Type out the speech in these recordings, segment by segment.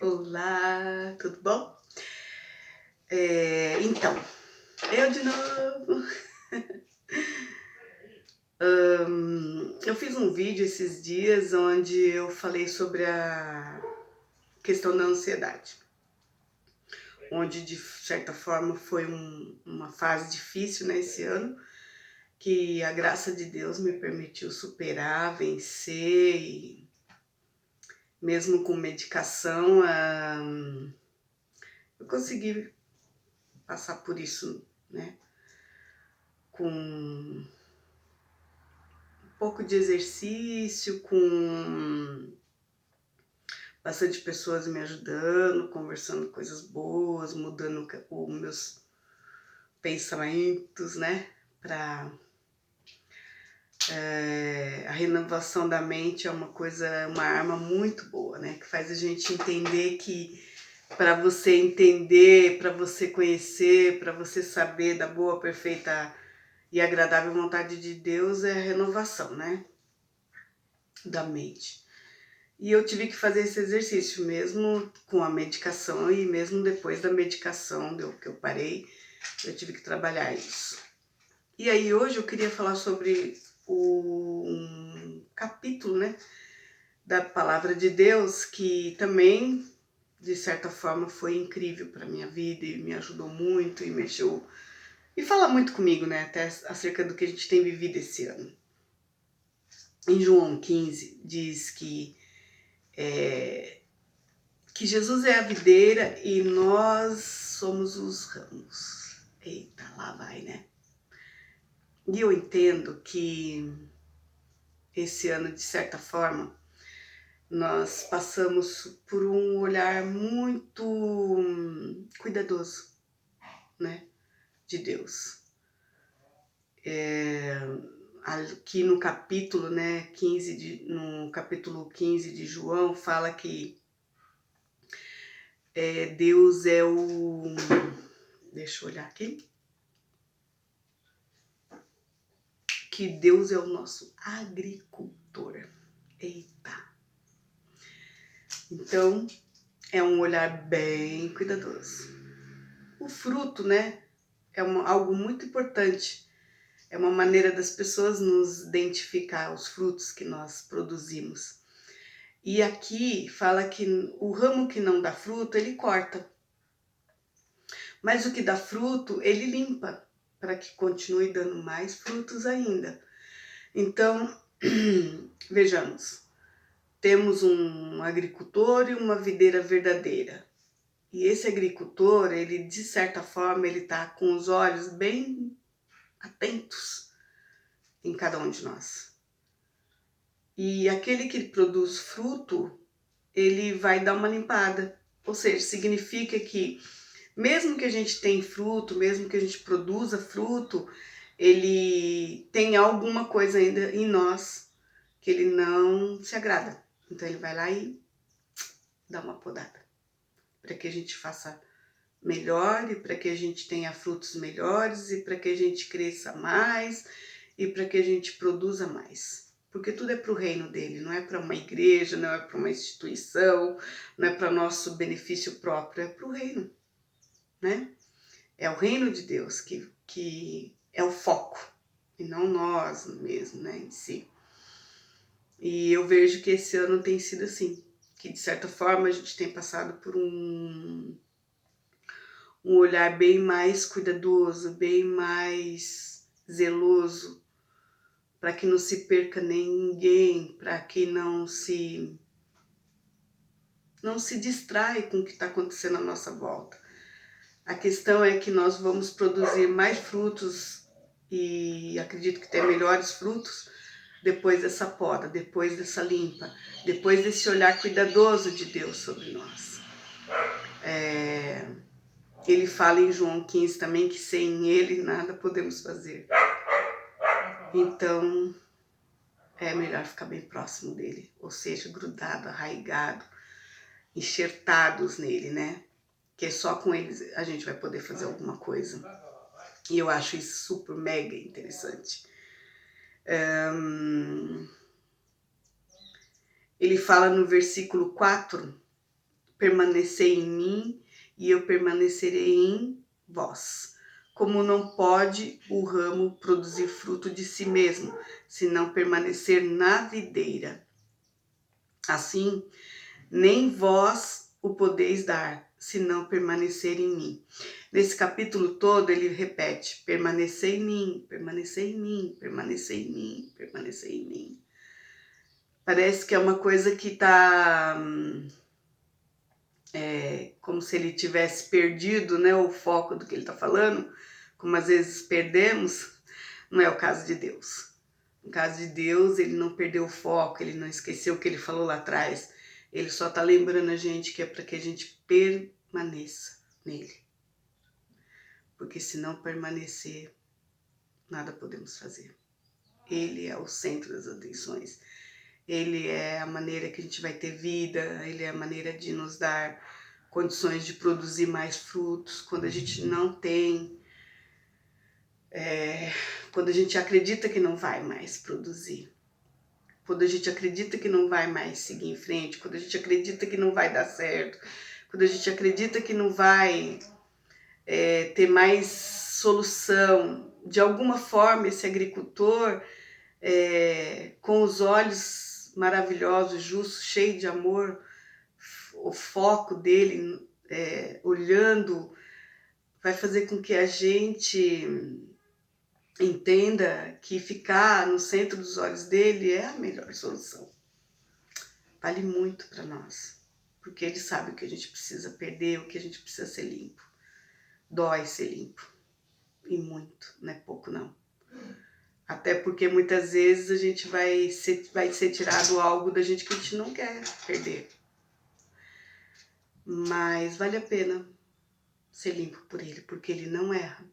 Olá, tudo bom? Então, eu de novo. Eu fiz um vídeo esses dias onde eu falei sobre a questão da ansiedade, onde de certa forma foi uma fase difícil, né, esse ano, que a graça de Deus me permitiu superar, vencer e mesmo com medicação, eu consegui passar por isso, né, com pouco de exercício, com bastante pessoas me ajudando, conversando coisas boas, mudando os meus pensamentos, né? Para a renovação da mente é uma coisa, uma arma muito boa, né? Que faz a gente entender que para você entender, para você conhecer, para você saber da boa, perfeita e agradável vontade de Deus é a renovação, né? Da mente. E eu tive que fazer esse exercício mesmo com a medicação e mesmo depois da medicação, que eu parei, eu tive que trabalhar isso. E aí hoje eu queria falar sobre um capítulo, né, da Palavra de Deus que também, de certa forma, foi incrível para minha vida e me ajudou muito e mexeu e fala muito comigo, né, até acerca do que a gente tem vivido esse ano. Em João 15 diz que Jesus é a videira e nós somos os ramos. Eita, lá vai, né? E eu entendo que esse ano, de certa forma, nós passamos por um olhar muito cuidadoso, né, de Deus. Aqui no capítulo, né, no capítulo 15 de João, fala que Deus é o... Deixa eu olhar aqui. Que Deus é o nosso agricultor. Eita! Então, é um olhar bem cuidadoso. O fruto, né, algo muito importante. É uma maneira das pessoas nos identificar os frutos que nós produzimos. E aqui fala que o ramo que não dá fruto, ele corta. Mas o que dá fruto, ele limpa, para que continue dando mais frutos ainda. Então, vejamos. Temos um agricultor e uma videira verdadeira. E esse agricultor, ele de certa forma, ele está com os olhos bem atentos em cada um de nós. E aquele que produz fruto, ele vai dar uma limpada. Ou seja, significa que mesmo que a gente tenha fruto, mesmo que a gente produza fruto, ele tem alguma coisa ainda em nós que ele não se agrada. Então ele vai lá e dá uma podada, para que a gente faça melhor e para que a gente tenha frutos melhores e para que a gente cresça mais e para que a gente produza mais. Porque tudo é para o reino dele, não é para uma igreja, não é para uma instituição, não é para nosso benefício próprio, é para o reino, né? É o reino de Deus que é o foco e não nós mesmo, né, em si. E eu vejo que esse ano tem sido assim, que de certa forma a gente tem passado por um olhar bem mais cuidadoso, bem mais zeloso, para que não se perca ninguém, para que não se distrai com o que está acontecendo à nossa volta. A questão é que nós vamos produzir mais frutos e acredito que ter melhores frutos depois dessa poda, depois dessa limpa, depois desse olhar cuidadoso de Deus sobre nós. Ele fala em João 15 também que sem ele nada podemos fazer. Então, é melhor ficar bem próximo dele, ou seja, grudado, arraigado, enxertados nele, né? Que só com eles a gente vai poder fazer alguma coisa. E eu acho isso super mega interessante. Ele fala no versículo 4, permanecer em mim e eu permanecerei em vós. Como não pode o ramo produzir fruto de si mesmo, se não permanecer na videira. Assim, nem vós o podeis dar, se não permanecer em mim. Nesse capítulo todo ele repete, permanecer em mim, permanecer em mim, permanecer em mim, permanecer em mim. Parece que é uma coisa que está como se ele tivesse perdido, né, o foco do que ele está falando, como às vezes perdemos. Não é o caso de Deus. No caso de Deus, ele não perdeu o foco, ele não esqueceu o que ele falou lá atrás. Ele só está lembrando a gente que é para que a gente permaneça nele. Porque se não permanecer, nada podemos fazer. Ele é o centro das atenções. Ele é a maneira que a gente vai ter vida, ele é a maneira de nos dar condições de produzir mais frutos. Quando a gente não tem, quando a gente acredita que não vai mais produzir, quando a gente acredita que não vai mais seguir em frente, quando a gente acredita que não vai dar certo, quando a gente acredita que não vai ter mais solução, de alguma forma esse agricultor, com os olhos maravilhosos, justos, cheio de amor, o foco dele olhando, vai fazer com que a gente entenda que ficar no centro dos olhos dele é a melhor solução. Vale muito para nós, porque ele sabe o que a gente precisa perder, o que a gente precisa ser limpo. Dói ser limpo, e muito, não é pouco não. Até porque muitas vezes a gente vai ser tirado algo da gente que a gente não quer perder. Mas vale a pena ser limpo por ele, porque ele não erra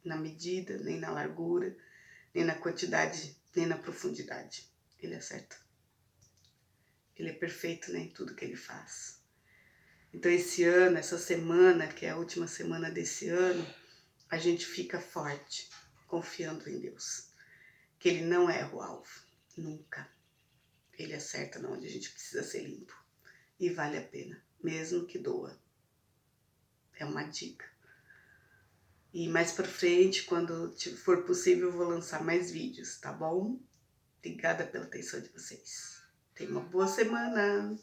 na medida, nem na largura, nem na quantidade, nem na profundidade. Ele acerta. Ele é perfeito, né, em tudo que ele faz. Então esse ano, essa semana, que é a última semana desse ano, a gente fica forte, confiando em Deus. Que ele não erra o alvo, nunca. Ele acerta onde a gente precisa ser limpo. E vale a pena, mesmo que doa. É uma dica. E mais pra frente, quando for possível, eu vou lançar mais vídeos, tá bom? Obrigada pela atenção de vocês. Tenha uma boa semana!